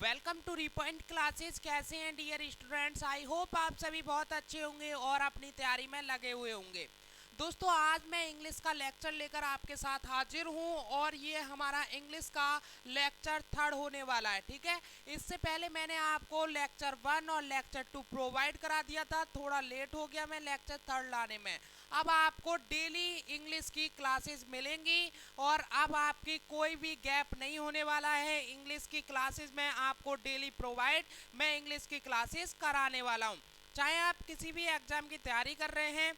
Welcome to रिपॉइंट classes. कैसे हैं dear students? I hope आप सभी बहुत अच्छे होंगे और अपनी तैयारी में लगे हुए होंगे। दोस्तों, आज मैं इंग्लिश का लेक्चर लेकर आपके साथ हाजिर हूं और ये हमारा इंग्लिश का लेक्चर थर्ड होने वाला है। ठीक है, इससे पहले मैंने आपको लेक्चर 1 और लेक्चर 2 प्रोवाइड करा दिया था। थोड़ा लेट हो गया मैं लेक्चर थर्ड लाने में। अब आपको डेली इंग्लिश की क्लासेस मिलेंगी और अब आपकी कोई भी गैप नहीं होने वाला है। इंग्लिश की क्लासेस में आपको डेली प्रोवाइड मैं इंग्लिश की क्लासेस कराने वाला हूँ। चाहे आप किसी भी एग्जाम की तैयारी कर रहे हैं,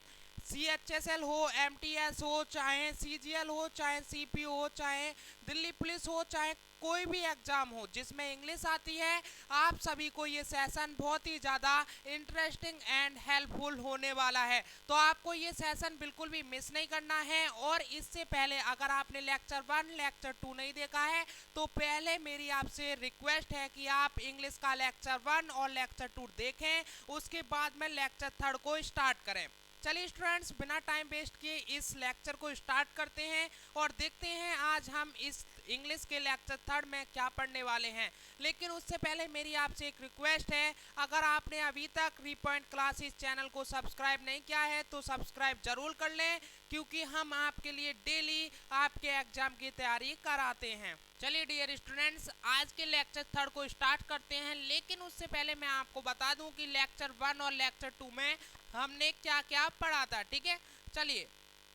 CHSL हो, MTS हो, चाहे CGL हो, चाहे CPO हो, चाहे दिल्ली पुलिस हो, चाहे कोई भी एग्जाम हो जिसमें इंग्लिश आती है, आप सभी को ये सेशन बहुत ही ज़्यादा इंटरेस्टिंग एंड हेल्पफुल होने वाला है। तो आपको ये सेशन बिल्कुल भी मिस नहीं करना है। और इससे पहले अगर आपने लेक्चर 1 लेक्चर 2 नहीं देखा है तो पहले मेरी आपसे रिक्वेस्ट है कि आप इंग्लिश का लेक्चर 1 और लेक्चर 2 देखें, उसके बाद में लेक्चर 3 को स्टार्ट करें। चलिए स्टूडेंट्स, बिना टाइम वेस्ट किए इस लेक्चर को स्टार्ट करते हैं और देखते हैं आज हम इस इंग्लिश के लेक्चर 3 में क्या पढ़ने वाले हैं। लेकिन उससे पहले मेरी आपसे एक रिक्वेस्ट है, अगर आपने अभी तक रिपॉइंट क्लासेस चैनल को सब्सक्राइब नहीं किया है तो सब्सक्राइब जरूर कर लें, क्योंकि हम आपके लिए डेली आपके एग्जाम की तैयारी कराते हैं। चलिए डियर स्टूडेंट्स, आज के लेक्चर 3 को स्टार्ट करते हैं। लेकिन उससे पहले मैं आपको बता दूं कि लेक्चर 1 और लेक्चर 2 में हमने क्या क्या पढ़ा था। ठीक है, चलिए,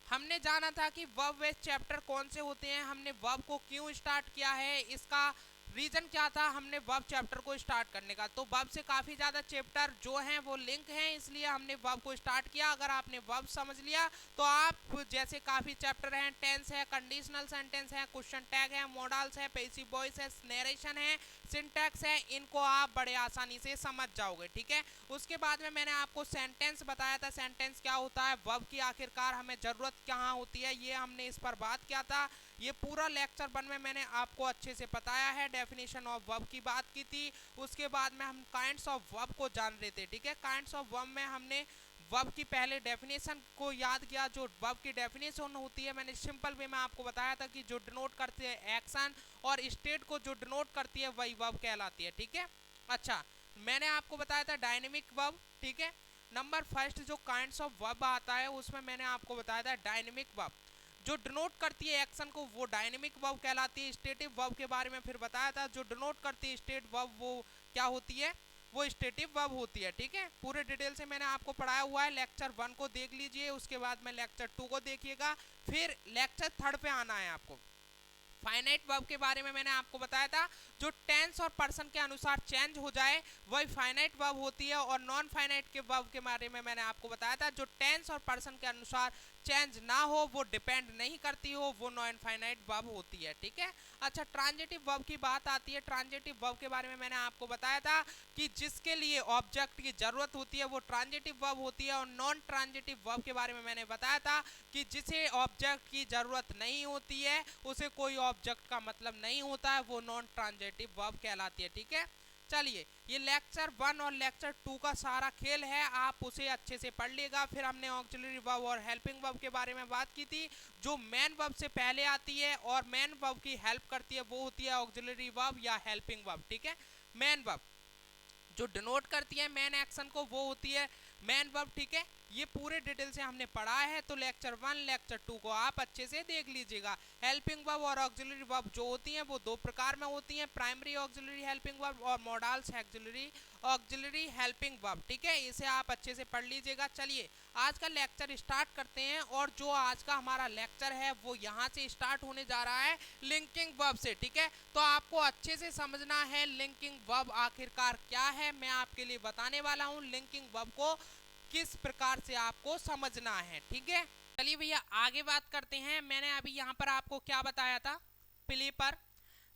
हमने जाना था कि वर्ब बेस्ड चैप्टर कौन से होते हैं, हमने वर्ब को क्यों स्टार्ट किया है, इसका रीजन क्या था हमने वर्ब चैप्टर को स्टार्ट करने का। तो वर्ब से काफ़ी ज़्यादा चैप्टर जो हैं वो लिंक हैं, इसलिए हमने वर्ब को स्टार्ट किया। अगर आपने वर्ब समझ लिया तो आप जैसे काफ़ी चैप्टर हैं, टेंस है, कंडीशनल सेंटेंस है, क्वेश्चन टैग है, मॉडल्स है, पैसिव वॉइस है, नरेशन है, सिंटैक्स है, इनको आप बड़े आसानी से समझ जाओगे। ठीक है, उसके बाद में मैंने आपको सेंटेंस बताया था, सेंटेंस क्या होता है, वर्ब की आखिरकार हमें ज़रूरत कहाँ होती है, ये हमने इस पर बात किया था। ये पूरा लेक्चर 1 में मैंने आपको अच्छे से बताया है, डेफिनेशन ऑफ वर्ब की बात की थी। उसके बाद में हम काइंड्स ऑफ वर्ब को जान रहे थे। ठीक है, काइंड्स ऑफ वर्ब में हमने वर्ब की पहले डेफिनेशन को याद किया। जो वर्ब की डेफिनेशन होती है, मैंने सिंपल वे में आपको बताया था कि जो डिनोट करती है एक्शन और स्टेट को जो डिनोट करती है वही वर्ब कहलाती है। ठीक है, अच्छा, मैंने आपको बताया था डायनेमिक वर्ब। ठीक है, नंबर फर्स्ट जो काइंड्स ऑफ वर्ब आता है उसमें मैंने आपको बताया था डायनेमिक वर्ब जो डिनोट करती है एक्शन को वो डायनेमिक वर्ब कहलाती है। स्टेटिव वर्ब के बारे में फिर बताया था, जो डिनोट करती है स्टेट वर्ब वो क्या होती है, वो स्टेटिव वर्ब होती है। ठीक है, पूरे डिटेल से मैंने आपको पढ़ाया हुआ है। लेक्चर 1 को देख लीजिए, उसके बाद में लेक्चर 2 को देखिएगा, फिर लेक्चर 3 पे आना है आपको। फाइनाइट वर्ब के बारे में मैंने आपको बताया था, जो टेंस और पर्सन के अनुसार चेंज हो जाए वही फाइनाइट वर्ब होती है। और नॉन फाइनाइट के वर्ब के बारे में मैंने आपको बताया था, जो टेंस और पर्सन के अनुसार चेंज ना हो, वो डिपेंड नहीं करती हो, वो नॉन फाइनाइट वर्ब होती है। ठीक है, अच्छा, ट्रांजिटिव वर्ब की बात आती है। ट्रांजिटिव वर्ब के बारे में मैंने आपको बताया था कि जिसके लिए ऑब्जेक्ट की जरूरत होती है वो ट्रांजिटिव वर्ब होती है। और नॉन ट्रांजिटिव वर्ब के बारे में मैंने बताया था कि जिसे ऑब्जेक्ट की जरूरत नहीं होती है, उसे कोई ऑब्जेक्ट का मतलब नहीं होता है, वो नॉन ट्रांजिटिव वर्ब कहलाती है। ठीक है, चलिए, ये लेक्चर 1 और लेक्चर 2 का सारा खेल है, आप उसे अच्छे से पढ़ लेगा। फिर हमने ऑक्सिलरी वर्ब और हेल्पिंग वर्ब के बारे में बात की थी, जो मेन वर्ब से पहले आती है और मेन वर्ब की हेल्प करती है, वो होती है ऑक्सिलरी वर्ब या हेल्पिंग वर्ब। ठीक है, मेन वर्ब जो डिनोट करती है मेन एक्शन को वो होती है मेन वर्ब। ठीक है, ये पूरे डिटेल से हमने पढ़ा है, तो लेक्चर 1 लेक्चर 2 को आप अच्छे से देख लीजिएगा। हेल्पिंग वर्ब और ऑक्सिलरी वर्ब जो होती हैं वो दो प्रकार में होती हैं, प्राइमरी ऑक्सिलरी हेल्पिंग वर्ब और मॉडल्स ऑक्सिलरी हेल्पिंग वर्ब। ठीक है, इसे आप अच्छे से पढ़ लीजिएगा। चलिए, आज का लेक्चर स्टार्ट करते हैं और जो आज का हमारा लेक्चर है वो यहाँ से स्टार्ट होने जा रहा है लिंकिंग वर्ब से। ठीक है, तो आपको अच्छे से समझना है लिंकिंग वर्ब आखिरकार क्या है, मैं आपके लिए बताने वाला हूँ लिंकिंग वर्ब को किस प्रकार से आपको समझना है। ठीक है, चलिए भैया आगे बात करते हैं। मैंने अभी यहाँ पर आपको क्या बताया था प्ले पर,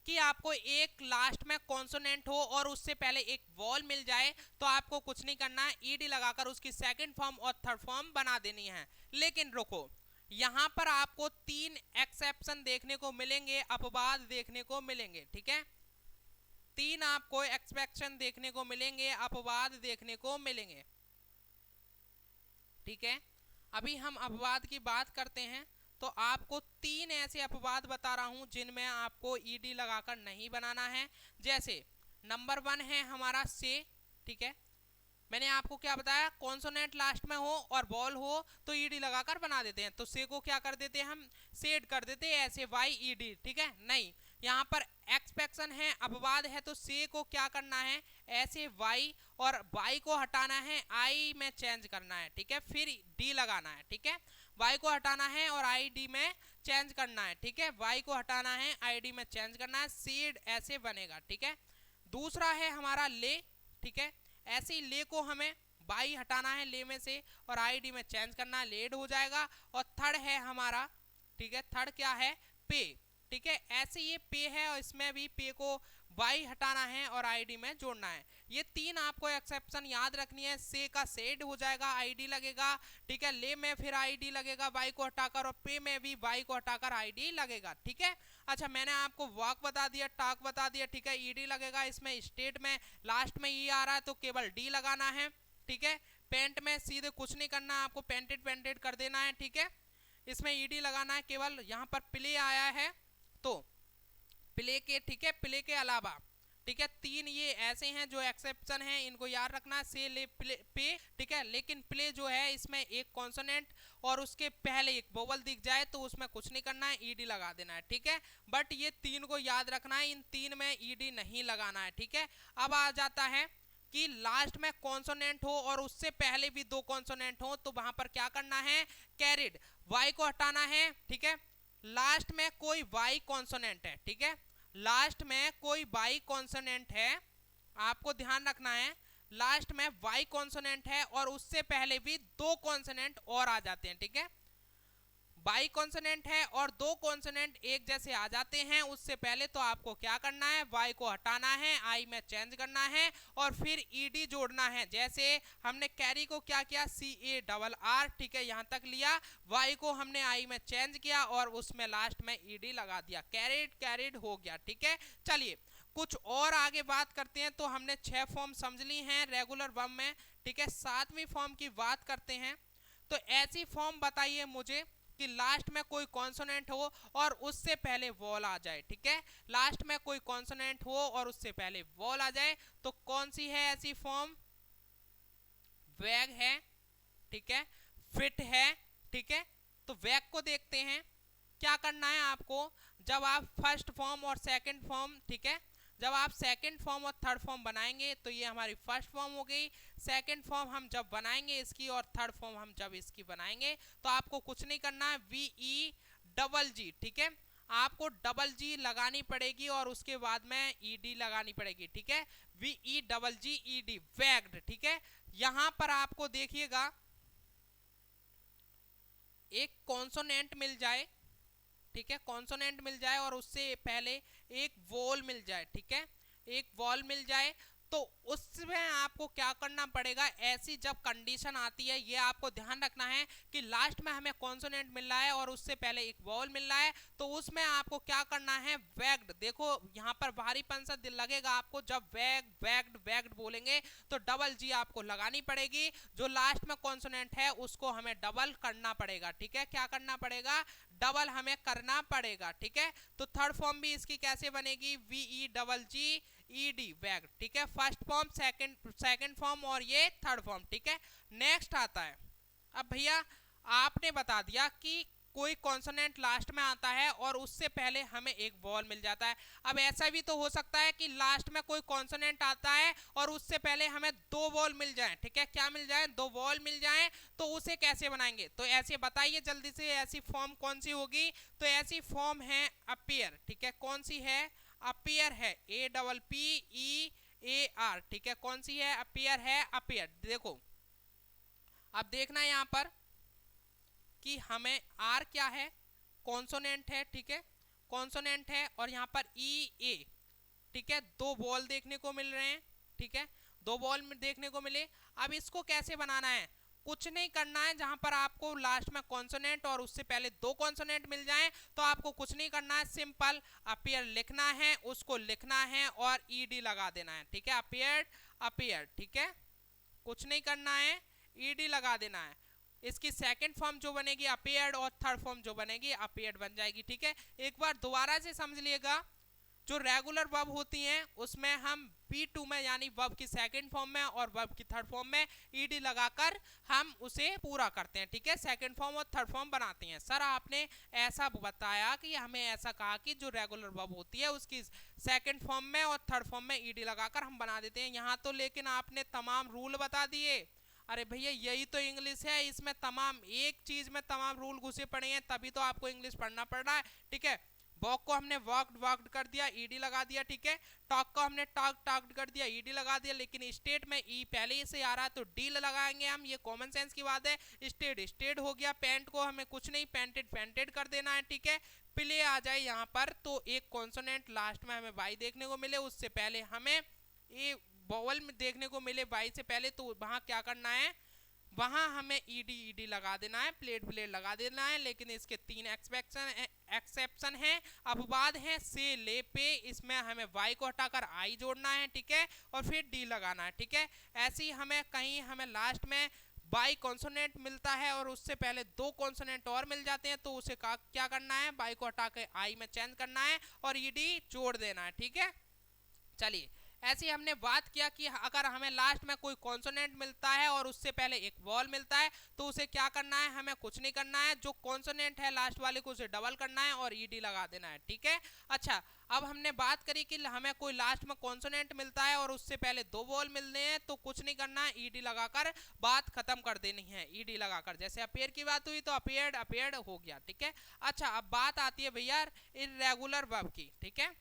कि आपको एक लास्ट में कॉन्सोनेंट हो और उससे पहले एक वॉल मिल जाए तो आपको कुछ नहीं करना है, ईडी लगाकर उसकी सेकंड फॉर्म और थर्ड फॉर्म बना देनी है। लेकिन रुको, यहाँ पर आपको 3 एक्सेप्शन देखने को मिलेंगे, अपवाद देखने को मिलेंगे। ठीक है, 3 आपको एक्सेप्शन देखने को मिलेंगे, अपवाद देखने को मिलेंगे। ठीक है, अभी हम अपवाद की बात करते हैं, तो आपको 3 ऐसे अपवाद बता रहा हूं जिनमें आपको ईडी लगाकर नहीं बनाना है। जैसे नंबर 1 है हमारा से, ठीक है। मैंने आपको क्या बताया, कॉन्सोनेंट लास्ट में हो और वॉल हो तो ईडी लगाकर बना देते हैं। तो से को क्या कर देते हैं हम, सेड कर देते हैं ऐसे वाई ईडी, ठीक है। नहीं, यहाँ पर एक्सपेक्शन है, अपवाद है, तो से को क्या करना है, ऐसे वाई, और वाई को हटाना है, आई में चेंज करना है, ठीक है। फिर डी लगाना है, ठीक है। वाई को हटाना है और आई डी में चेंज करना है, ठीक है। वाई को हटाना है, आई डी में चेंज करना है, सेड ऐसे बनेगा, ठीक है। दूसरा है हमारा ले, ठीक है। ऐसे ही ले को हमें बाई हटाना है ले में से और आईडी में चेंज करना है, लेड हो जाएगा। और थर्ड है हमारा, ठीक है, थर्ड क्या है, पे, ठीक है। ऐसे ये पे है और इसमें भी पे को बाई हटाना है और आईडी में जोड़ना है। ये तीन आपको एक्सेप्शन याद रखनी है। से का सेड हो जाएगा, आईडी लगेगा, ठीक है। ले में फिर आईडी लगेगा बाई को हटाकर, और पे में भी बाई को हटाकर आईडी लगेगा, ठीक है। अच्छा, मैंने आपको वॉक बता दिया, टाक बता दिया, ठीक है। ईडी लगेगा, इसमें स्टेट में लास्ट में ई आ रहा है तो केवल डी लगाना है, ठीक है। पेंट में सीधे कुछ नहीं करना, आपको पेंटेड पेंटेड कर देना है, ठीक है। इसमें ईडी लगाना है, केवल यहाँ पर प्ले आया है तो प्ले के, ठीक है, प्ले के अलावा, ठीक है, तीन ये ऐसे हैं जो एक्सेप्शन हैं, इनको याद रखना, से ले प्ले पे, ठीक है। लेकिन प्ले जो है इसमें एक कॉन्सोनेंट और उसके पहले एक वोवल दिख जाए तो उसमें कुछ नहीं करना है, ईडी लगा देना है, ठीक है। बट ये तीन को याद रखना है, इन तीन में ईडी नहीं लगाना है, ठीक है। अब आ जाता है कि लास्ट में कॉन्सोनेंट हो और उससे पहले भी दो कॉन्सोनेंट हो तो वहां पर क्या करना है, कैरिड, वाई को हटाना है, ठीक है। लास्ट में कोई वाई कॉन्सोनेंट है, ठीक है, लास्ट में कोई वाई कॉन्सोनेंट है, आपको ध्यान रखना है। लास्ट में वाई कॉन्सोनेंट है और उससे पहले भी दो कॉन्सोनेंट और आ जाते हैं, ठीक है। बाई कॉन्सोनेंट है और दो कॉन्सोनेंट एक जैसे आ जाते हैं, उससे पहले तो आपको क्या करना है, वाई को हटाना है, आई में चेंज करना है और फिर ईडी जोड़ना है। जैसे हमने कैरी को क्या किया, सी ए डबल आर, ठीक है, यहां तक लिया। वाई को हमने आई में चेंज किया और उसमें लास्ट में ईडी लगा दिया, कैरिड कैरिड हो गया, ठीक है। चलिए कुछ और आगे बात करते हैं। तो हमने 6 फॉर्म समझ ली हैं रेगुलर वर्ब में, ठीक है। 7वीं फॉर्म की बात करते हैं। तो ऐसी फॉर्म बताइए मुझे कि लास्ट में कोई कॉन्सोनेंट हो और उससे पहले वॉल आ जाए, ठीक है। लास्ट में कोई कॉन्सोनेंट हो और उससे पहले वॉल आ जाए तो कौन सी है ऐसी फॉर्म, वैग है, ठीक है, फिट है, ठीक है। तो वैग को देखते हैं, क्या करना है आपको, जब आप फर्स्ट फॉर्म और सेकंड फॉर्म, ठीक है, जब आप सेकंड फॉर्म और थर्ड फॉर्म बनाएंगे तो ये हमारी फर्स्ट फॉर्म हो गई। सेकंड फॉर्म हम जब बनाएंगे इसकी और थर्ड फॉर्म हम जब इसकी बनाएंगे तो आपको कुछ नहीं करना है, वी ई डबल जी, ठीक है, आपको डबल जी लगानी पड़ेगी और उसके बाद में ई डी लगानी पड़ेगी, ठीक है। वी ई डबल जी ई डी, वैग्ड, ठीक है। यहां पर आपको देखिएगा एक कॉन्सोनेंट मिल जाए, ठीक है, कॉन्सोनेंट मिल जाए और उससे पहले एक वॉल मिल जाए, ठीक है, एक वॉल मिल जाए तो उसमें आपको क्या करना पड़ेगा, ऐसी जब कंडीशन आती है, ये आपको ध्यान रखना है कि लास्ट में हमें कॉन्सोनेंट मिल रहा है और उससे पहले एक वॉल मिल रहा है तो उसमें आपको क्या करना है, वैग्ड। देखो यहाँ पर भारीपन सा दिल लगेगा आपको, जब वैग वैग्ड वैग्ड बोलेंगे तो डबल जी आपको लगानी पड़ेगी। जो लास्ट में कॉन्सोनेंट है उसको हमें डबल करना पड़ेगा, ठीक है, क्या करना पड़ेगा, डबल हमें करना पड़ेगा, ठीक है। तो थर्ड फॉर्म भी इसकी कैसे बनेगी, वी ई डबल जी ई डी, वैग, ठीक है। फर्स्ट फॉर्म, सेकंड फॉर्म और ये थर्ड फॉर्म, ठीक है। नेक्स्ट आता है, अब भैया आपने बता दिया कि कोई कॉन्सोनेंट लास्ट में आता है और उससे पहले हमें एक वॉल मिल जाता है। अब ऐसा भी तो हो सकता है कि लास्ट में कोई कॉन्सोनेंट आता है और उससे पहले हमें दो वॉल मिल जाए, ठीक है, क्या मिल जाए, दो वॉल मिल जाए। तो उसे कैसे बनाएंगे, तो ऐसे बताइए जल्दी से, ऐसी फॉर्म कौन सी होगी। तो ऐसी फॉर्म है अपीयर, ठीक है, कौन सी है, अपीयर है, A double P E A R, ठीक है, कौन सी है, अपीयर है, अपीयर। देखो अब देखना यहाँ पर कि हमें आर क्या है, कॉन्सोनेंट है, ठीक है, कॉन्सोनेंट है और यहाँ पर ई ए, ठीक है, दो बॉल देखने को मिल रहे हैं, ठीक है, दो बॉल देखने को मिले। अब इसको कैसे बनाना है, कुछ नहीं करना है, जहां पर आपको लास्ट में कॉन्सोनेंट और उससे पहले दो कॉन्सोनेंट मिल जाएं तो आपको कुछ नहीं करना है, सिंपल अपीयर लिखना है, उसको लिखना है और ईडी लगा देना है, ठीक है, अपीयर्ड अपीयर, ठीक है, कुछ नहीं करना है, ईडी लगा देना है। इसकी सेकंड फॉर्म जो बनेगी अपीयर्ड और थर्ड फॉर्म जो बनेगी अपीयर्ड बन जाएगी, ठीक है। एक बार दोबारा से समझ लिएगा, जो रेगुलर वर्ब होती हैं उसमें हम P2 में यानी वर्ब की सेकंड फॉर्म में और वर्ब की थर्ड फॉर्म में ईडी लगाकर हम उसे पूरा करते हैं, ठीक है, सेकंड फॉर्म और थर्ड फॉर्म बनाते हैं। सर आपने ऐसा बताया कि हमें ऐसा कहा कि जो रेगुलर वर्ब होती है उसकी सेकंड फॉर्म में और थर्ड फॉर्म में ईडी लगाकर हम बना देते हैं। यहाँ तो लेकिन आपने तमाम रूल बता दिए। अरे भैया यही तो इंग्लिश है, इसमें तमाम एक चीज में तमाम रूल घुसे पड़े हैं, तभी तो आपको इंग्लिश पढ़ना पड़ रहा है, ठीक है। वॉक को हमने वॉक्ड वॉक्ड कर दिया, ईडी लगा दिया, ठीक है। टॉक को हमने टॉक टॉक्ड कर दिया, ईडी लगा दिया, लेकिन स्टेट में ई पहले ही से आ रहा है तो डी लगाएंगे हम, ये कॉमन सेंस की बात है। स्टेट स्टेट हो गया, पेंट को हमें कुछ नहीं पेंटेड पेंटेड कर देना है, ठीक है। प्ले आ जाए यहाँ पर तो एक कॉन्सोनेंट लास्ट में हमें वाई देखने को मिले, उससे पहले हमें ये वोवल में देखने को मिले वाई से पहले, तो वहां क्या करना है, वहां हमें ईडी ईडी लगा देना है, प्लेट प्लेट लगा देना है। लेकिन इसके तीन एक्सेप्शन है, अपवाद है, से ले पे, इसमें हमें वाई को हटाकर आई जोड़ना है, ठीक है, और फिर डी लगाना है, ठीक है। ऐसे ही हमें कहीं हमें लास्ट में बाई कॉन्सोनेंट मिलता है और उससे पहले दो कॉन्सोनेंट और मिल जाते हैं, तो उसे क्या करना है, बाई को हटा के आई में चेंज करना है और ईडी जोड़ देना है, ठीक है। चलिए ऐसे हमने बात किया कि अगर हमें लास्ट में कोई कॉन्सोनेंट मिलता है और उससे पहले एक वॉल मिलता है तो उसे क्या करना है, हमें कुछ नहीं करना है, जो कॉन्सोनेंट है लास्ट वाले को उसे डबल करना है और ईडी लगा देना है, ठीक है। अच्छा अब हमने बात करी कि हमें कोई लास्ट में कॉन्सोनेंट मिलता है और उससे पहले दो वॉल मिलने हैं, तो कुछ नहीं करना है, ईडी लगाकर बात खत्म कर देनी है, ईडी लगाकर। जैसे अपेयर की बात हुई तो अपेयर्ड अपेयर्ड हो गया, ठीक है। अच्छा अब बात आती है भैया इर्रेगुलर वर्ब की, ठीक है।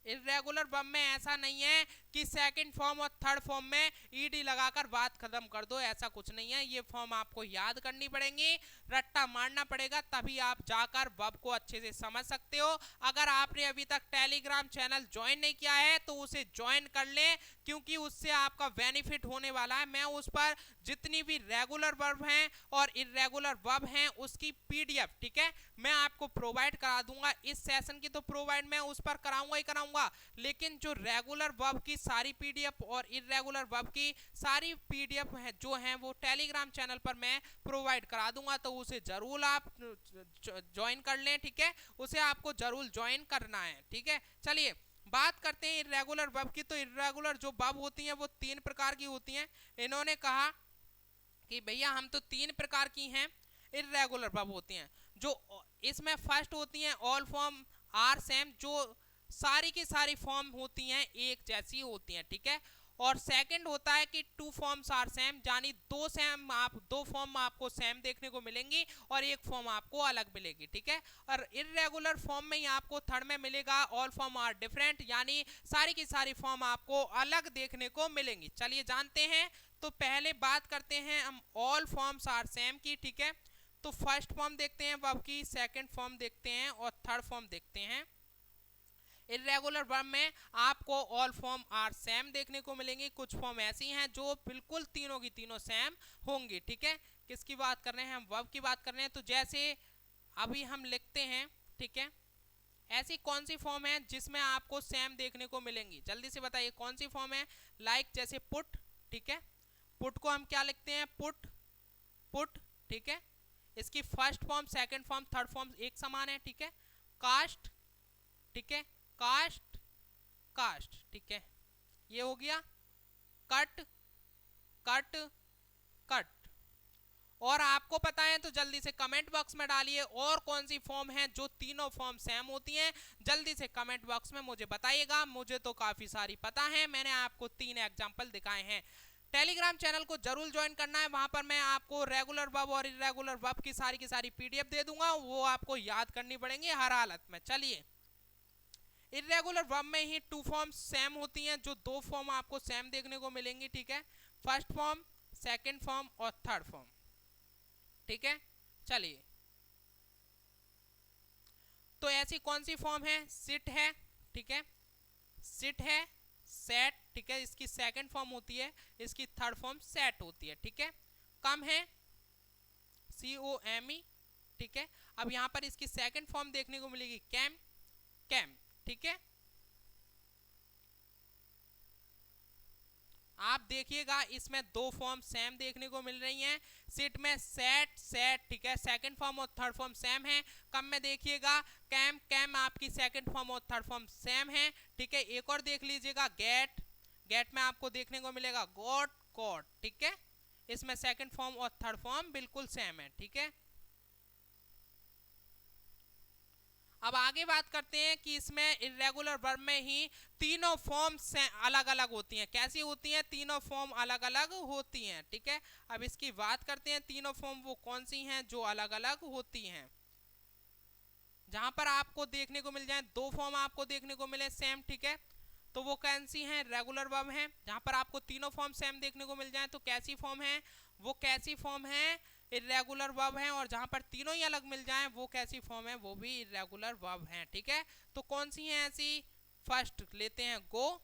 इर्रेगुलर वर्ब में ऐसा नहीं है कि सेकंड फॉर्म और थर्ड फॉर्म में ईडी लगाकर बात खत्म कर दो, ऐसा कुछ नहीं है। ये फॉर्म आपको याद करनी पड़ेंगी, रट्टा मारना पड़ेगा, तभी आप जाकर वर्ब को अच्छे से समझ सकते हो। अगर आपने अभी तक टेलीग्राम चैनल ज्वाइन नहीं किया है तो उसे ज्वाइन कर लें, क्योंकि उससे आपका बेनिफिट होने वाला है। मैं उस पर जितनी भी रेगुलर वर्ब हैं और इर्रेगुलर वर्ब हैं उसकी पीडीएफ, ठीक है, मैं आपको प्रोवाइड करा दूंगा। इस सेशन की तो प्रोवाइड मैं उस पर कराऊंगा ही कराऊंगा, लेकिन जो रेगुलर वर्ब की सारी पीडीएफ और इर्रेगुलर वर्ब की सारी पीडीएफ है जो हैं वो टेलीग्राम चैनल पर मैं प्रोवाइड करा दूंगा, तो उसे जरूर आप ज्वाइन कर लें, ठीक है, उसे आपको जरूर ज्वाइन करना है, ठीक है। चलिए बात करते हैं इर्रेगुलर वर्ब की। तो इर्रेगुलर जो वर्ब होती हैं वो तीन प्रकार की होती हैं। इन्होंने कहा कि भैया हम तो तीन प्रकार की हैं इर्रेगुलर वर्ब होती हैं, जो इसमें फर्स्ट होती हैं ऑल फॉर्म आर सेम, जो सारी की सारी फॉर्म होती हैं एक जैसी होती हैं, ठीक है। और सेकंड होता है कि टू फॉर्म्स आर सेम, यानी दो फॉर्म आपको सेम देखने को मिलेंगी और एक फॉर्म आपको अलग मिलेगी, ठीक है। और इर्रेगुलर फॉर्म में ही आपको थर्ड में मिलेगा ऑल फॉर्म आर डिफरेंट, यानी सारी की सारी फॉर्म आपको अलग देखने को मिलेंगी। चलिए जानते हैं, तो पहले बात करते हैं हम ऑल फॉर्म्स आर सेम की, ठीक है। तो फर्स्ट फॉर्म देखते हैं वर्ब की, सेकंड फॉर्म देखते हैं और थर्ड फॉर्म देखते हैं। इर्रेगुलर वर्ब में आपको ऑल फॉर्म आर सेम देखने को मिलेंगी, कुछ फॉर्म ऐसी हैं जो बिल्कुल तीनों की तीनों सेम होंगी, ठीक है। किसकी बात कर रहे हैं हम, वर्ब की बात कर रहे हैं। तो जैसे अभी हम लिखते हैं, ठीक है, ऐसी कौन सी फॉर्म है जिसमें आपको सेम देखने को मिलेंगी, जल्दी से बताइए कौन सी फॉर्म है। लाइक जैसे पुट, ठीक है, पुट को हम क्या लिखते हैं, पुट पुट, ठीक है, इसकी first form second form third form एक समान है, ठीक है। कास्ट, ठीक है, कास्ट कास्ट, ठीक है, ये हो गया। Cut cut cut. और आपको पता है तो जल्दी से कमेंट बॉक्स में डालिए और कौन सी फॉर्म है जो तीनों फॉर्म सेम होती हैं, जल्दी से कमेंट बॉक्स में मुझे बताइएगा। मुझे तो काफी सारी पता है, मैंने आपको 3 एग्जांपल दिखाए हैं। टेलीग्राम चैनल को जरूर ज्वाइन करना है, वहां पर मैं आपको रेगुलर वर्ब और इर्रेगुलर वर्ब की सारी पीडीएफ दे दूंगा, वो आपको याद करनी पड़ेंगी हर हालत में। चलिए इर्रेगुलर वर्ब में ही टू फॉर्म सेम होती हैं, जो दो फॉर्म आपको सेम देखने को मिलेंगी, ठीक है, फर्स्ट फॉर्म सेकंड फॉर्म और थर्ड फॉर्म, ठीक है। चलिए तो ऐसी कौन सी फॉर्म है, सिट है, ठीक है, सिट है, सेट, ठीक है, इसकी सेकंड फॉर्म होती है, इसकी थर्ड फॉर्म सेट होती है, ठीक है। कम है COME, ठीक है। अब यहां पर इसकी सेकंड फॉर्म देखने को मिलेगी कैम कैम, ठीक है। आप देखिएगा इसमें दो फॉर्म सेम देखने को मिल रही हैं। सिट में सेट सेट, ठीक है, सेकंड फॉर्म और थर्ड फॉर्म सेम है। कम में देखिएगा कैम कैम आपकी सेकंड फॉर्म और थर्ड फॉर्म सेम है, ठीक है। एक और देख लीजिएगा गेट, गेट में आपको देखने को मिलेगा गॉट गॉट, ठीक है। इसमें सेकंड फॉर्म और थर्ड फॉर्म बिल्कुल सेम है, ठीक है। अब आगे बात करते हैं कि इसमें इरेगुलर वर्ब में ही तीनों फॉर्म से अलग अलग होती हैं। कैसी होती हैं? तीनों फॉर्म अलग अलग होती हैं, ठीक है। अब इसकी बात करते हैं तीनों फॉर्म वो कौन सी हैं जो अलग अलग होती हैं। जहां पर आपको देखने को मिल जाए दो फॉर्म आपको देखने को मिले सेम, ठीक है, तो वो कौन सी हैं? रेगुलर वर्ब हैं। जहां पर आपको तीनों फॉर्म सेम देखने को मिल जाए तो कैसी फॉर्म है? वो कैसी फॉर्म है? इरेगुलर वर्ब है। और जहां पर तीनों ही अलग मिल जाएं वो कैसी फॉर्म है? वो भी इरेगुलर वर्ब है, ठीक है। तो कौन सी है ऐसी? फर्स्ट लेते हैं गो,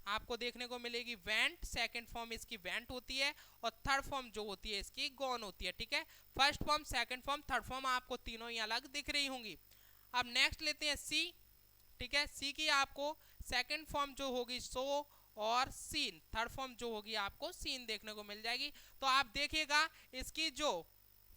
आपको देखने को मिलेगी वेंट, सेकंड फॉर्म इसकी वेंट होती है और थर्ड फॉर्म जो होती है इसकी गॉन होती है, ठीक है। First form, second form, third form आपको तीनों ही अलग दिख रही होंगी। अब नेक्स्ट लेते हैं सी, ठीक है। सी की आपको सेकंड फॉर्म जो होगी सो और सीन, थर्ड फॉर्म जो होगी आपको सीन देखने को मिल जाएगी। तो आप देखिएगा इसकी जो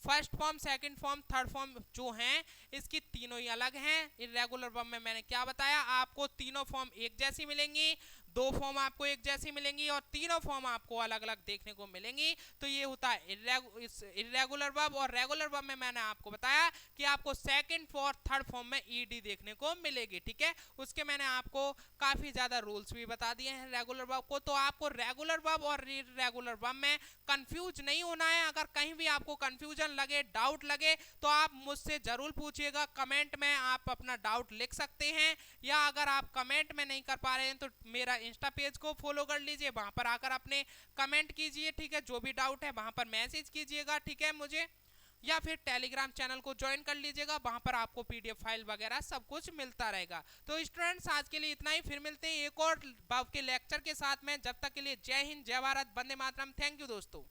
first form, second form, third form जो हैं इसकी तीनों ही अलग हैं। इरेगुलर वर्ब में मैंने क्या बताया आपको? तीनों फॉर्म एक जैसी मिलेंगी, दो फॉर्म आपको एक जैसी मिलेंगी और तीनों फॉर्म आपको अलग अलग देखने को मिलेंगी। तो ये होता है इरेगुलर वर्ब। और रेगुलर वर्ब में मैंने आपको बताया कि आपको सेकंड और थर्ड फॉर्म में ईडी देखने को मिलेगी, ठीक है। उसके मैंने आपको काफी ज्यादा रूल्स भी बता दिए हैं रेगुलर वर्ब को। तो आपको रेगुलर वर्ब और इरेगुलर वर्ब में कंफ्यूज नहीं होना है। अगर कहीं भी आपको कंफ्यूजन लगे, डाउट लगे, तो आप मुझसे जरूर पूछिएगा कमेंट में, आप अपना डाउट लिख सकते हैं। या अगर आप कमेंट में नहीं कर पा रहे हैं तो मेरा इंस्टा पेज को फॉलो कर लीजिए, वहां पर आकर अपने कमेंट कीजिए, ठीक है। जो भी डाउट है वहां पर मैसेज कीजिएगा, ठीक है, मुझे। या फिर टेलीग्राम चैनल को ज्वाइन कर लीजिएगा, वहां पर आपको पीडीएफ फाइल वगैरह सब कुछ मिलता रहेगा। तो स्टूडेंट्स आज के लिए इतना ही, फिर मिलते हैं एक और भाव के लेक्चर के साथ में। जब तक के लिए जय हिंद, जय भारत, वंदे मातरम। थैंक यू दोस्तों।